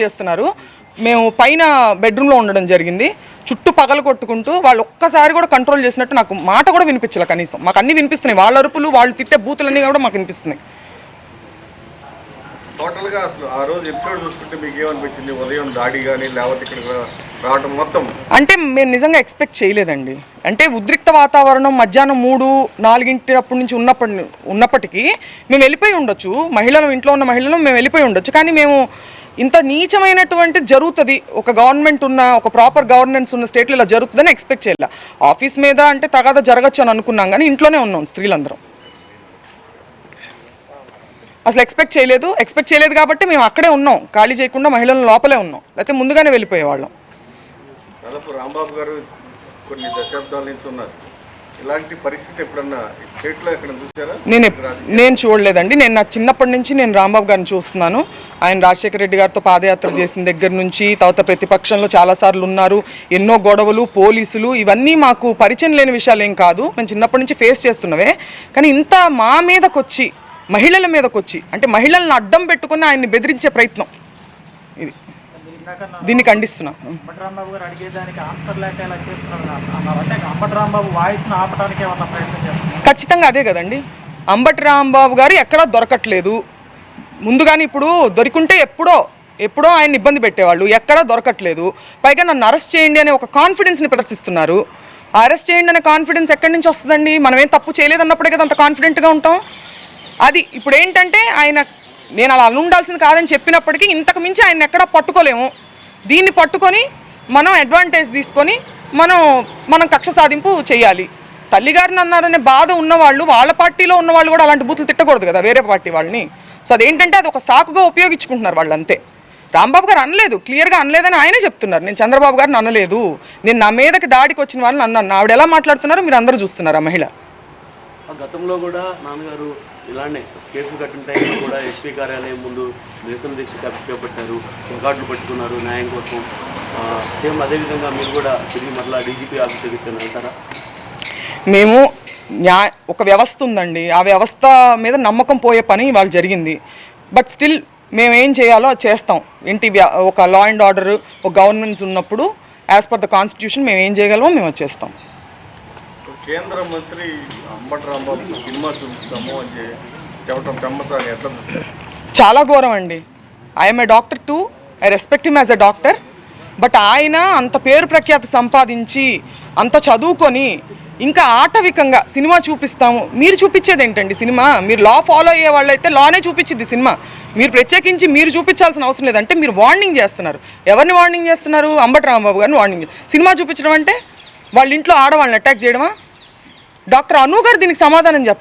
చేస్తున్నారు. మేము పైన బెడ్రూమ్లో ఉండడం జరిగింది. చుట్టూ పగలు కొట్టుకుంటూ వాళ్ళు ఒక్కసారి కూడా కంట్రోల్ చేసినట్టు నాకు మాట కూడా వినిపించలే. కనీసం మాకు అన్నీ వినిపిస్తున్నాయి. వాళ్ళ అరుపులు, వాళ్ళు తిట్టే బూతులన్నీ కూడా మాకు వినిపిస్తున్నాయి. టోటల్గా అసలు ఆ రోజు ఎపిసోడ్ చూసుకుంటే మీకు ఏమనిపించింది? ఉదయం దాడి కానీ లేకపోతే ఇక్కడ రావడం మొత్తం అంటే మేము నిజంగా ఎక్స్పెక్ట్ చేయలేదండి. అంటే ఉద్రిక్త వాతావరణం మధ్యాహ్నం 3-4 అప్పటి నుంచి ఉన్నప్పటికీ మేము వెళ్ళిపోయి ఉండొచ్చు. మహిళలు, ఇంట్లో ఉన్న మహిళలు మేము వెళ్ళిపోయి ఉండొచ్చు. కానీ మేము ఇంత నీచమైనటువంటి జరుగుతుంది, ఒక గవర్నమెంట్ ఉన్న, ఒక ప్రాపర్ గవర్నెన్స్ ఉన్న స్టేట్లో ఇలా జరుగుతుందని ఎక్స్పెక్ట్ చేయాలి. ఆఫీస్ మీద అంటే తగాదా జరగచ్చు అని అనుకున్నాం, కానీ ఇంట్లోనే ఉన్నాం స్త్రీలందరం. అసలు ఎక్స్పెక్ట్ చేయలేదు కాబట్టి మేము అక్కడే ఉన్నాం, ఖాళీ చేయకుండా మహిళల లోపలే ఉన్నాం. లేకపోతే ముందుగానే వెళ్ళిపోయేవాళ్ళం. దాదాపు రాంబాబు గారు కొన్ని దశాబ్దాల నుంచి ఉన్నారు. ఇలాంటి పరిస్థితి ఎప్పుడన్నా స్టేట్లో ఎక్కడ చూసారా? నేను చూడలేదండి. నా చిన్నప్పటి నుంచి నేను రాంబాబు గారిని చూస్తున్నాను. ఆయన రాజశేఖర రెడ్డి గారితో పాదయాత్ర చేసిన దగ్గర నుంచి, తర్వాత ప్రతిపక్షంలో చాలాసార్లు ఉన్నారు. ఎన్నో గొడవలు, పోలీసులు, ఇవన్నీ మాకు పరిచయం లేని విషయాలు ఏం కాదు. మేము చిన్నప్పటి నుంచి ఫేస్ చేస్తున్నవే. కానీ ఇంత మా మీదకొచ్చి, మహిళల మీదకొచ్చి, అంటే మహిళలను అడ్డం పెట్టుకుని ఆయన్ని బెదిరించే ప్రయత్నం ఇది. దీన్ని ఖండిస్తున్నా. ఖచ్చితంగా అదే కదండి. అంబటి రాంబాబు గారు ఎక్కడా దొరకట్లేదు. ముందుగానే ఇప్పుడు దొరికింటే ఎప్పుడో ఆయన ఇబ్బంది పెట్టేవాళ్ళు. ఎక్కడా దొరకట్లేదు. పైగా నన్ను అరెస్ట్ చేయండి అనే ఒక కాన్ఫిడెన్స్ని ప్రదర్శిస్తున్నారు. అరెస్ట్ చేయండి అనే కాన్ఫిడెన్స్ ఎక్కడి నుంచి వస్తుందండి? మనం ఏం తప్పు చేయలేదన్నప్పుడే కదా అంత కాన్ఫిడెంట్గా ఉంటాం. అది ఇప్పుడు ఏంటంటే ఆయన, నేను అలా ఉండాల్సింది కాదని చెప్పినప్పటికీ ఇంతకు మించి ఆయన ఎక్కడా పట్టుకోలేము. దీన్ని పట్టుకొని మనం అడ్వాంటేజ్ తీసుకొని మనం కక్ష సాధింపు చేయాలి. తల్లిగారిని అన్నారనే బాధ ఉన్నవాళ్ళు, వాళ్ళ పార్టీలో ఉన్నవాళ్ళు కూడా అలాంటి బూతులు తిట్టకూడదు కదా వేరే పార్టీ వాళ్ళని. సో అదేంటంటే అది ఒక సాకుగా ఉపయోగించుకుంటున్నారు వాళ్ళు, అంతే. రాంబాబు గారు అనలేదు, క్లియర్గా అనలేదని ఆయనే చెప్తున్నారు. నేను చంద్రబాబు గారిని అనలేదు, నేను నా మీదకి దాడికి వచ్చిన వాళ్ళని అన్నాను. ఆవిడ ఎలా మాట్లాడుతున్నారో మీరు అందరూ చూస్తున్నారు. ఆ మహిళ గతంలో కూడా నాన్నగారు ఇలానే కేసులు కట్టిన టైంలో కూడా ఎస్పీ కార్యాలయం ముందు నిరసన దీక్ష చేపట్టారు, రికార్డులు పట్టుకున్నారు న్యాయం కోసం. సేమ్ అదేవిధంగా మీరు కూడా తిరిగి మరలా డీజీపీ ఆఫీస్ దగ్గరికి వెళ్తారా? మేము ఒక వ్యవస్థ ఉందండి, ఆ వ్యవస్థ మీద నమ్మకం పోయే పని ఇవాళ జరిగింది. బట్ స్టిల్ మేము ఏం చేయాలో అది చేస్తాం. ఏంటి, ఒక లా అండ్ ఆర్డర్, ఒక గవర్నెన్స్ ఉన్నప్పుడు యాజ్ పర్ ద కాన్స్టిట్యూషన్ మేము ఏం చేయగలమో మేము అది చేస్తాం. కేంద్ర మంత్రి అంబటి రాంబాబు సినిమా చూపిస్తాము అని చెప్పడం బ్రహ్మచారి ఎట్లా? చాలా ఘోరం అండి. I'm a doctor two, I respect him as a doctor. But ఆయన అంత పేరు ప్రఖ్యాతి సంపాదించి, అంత చదువుకొని, ఇంకా ఆటవికంగా సినిమా చూపిస్తాము. మీరు చూపించేది ఏంటండి సినిమా? మీరు లా ఫాలో అయ్యే వాళ్ళు అయితే లానే చూపించింది సినిమా. మీరు ప్రత్యేకించి మీరు చూపించాల్సిన అవసరం లేదంటే మీరు వార్నింగ్ చేస్తున్నారు. ఎవరిని వార్నింగ్ చేస్తున్నారు? అంబటి రాంబాబు గారిని వార్నింగ్. సినిమా చూపించడం అంటే వాళ్ళ ఇంట్లో ఆడవాళ్ళని అటాక్ చేయడమా? డాక్టర్ అను గారు దీనికి సమాధానం చెప్పారు.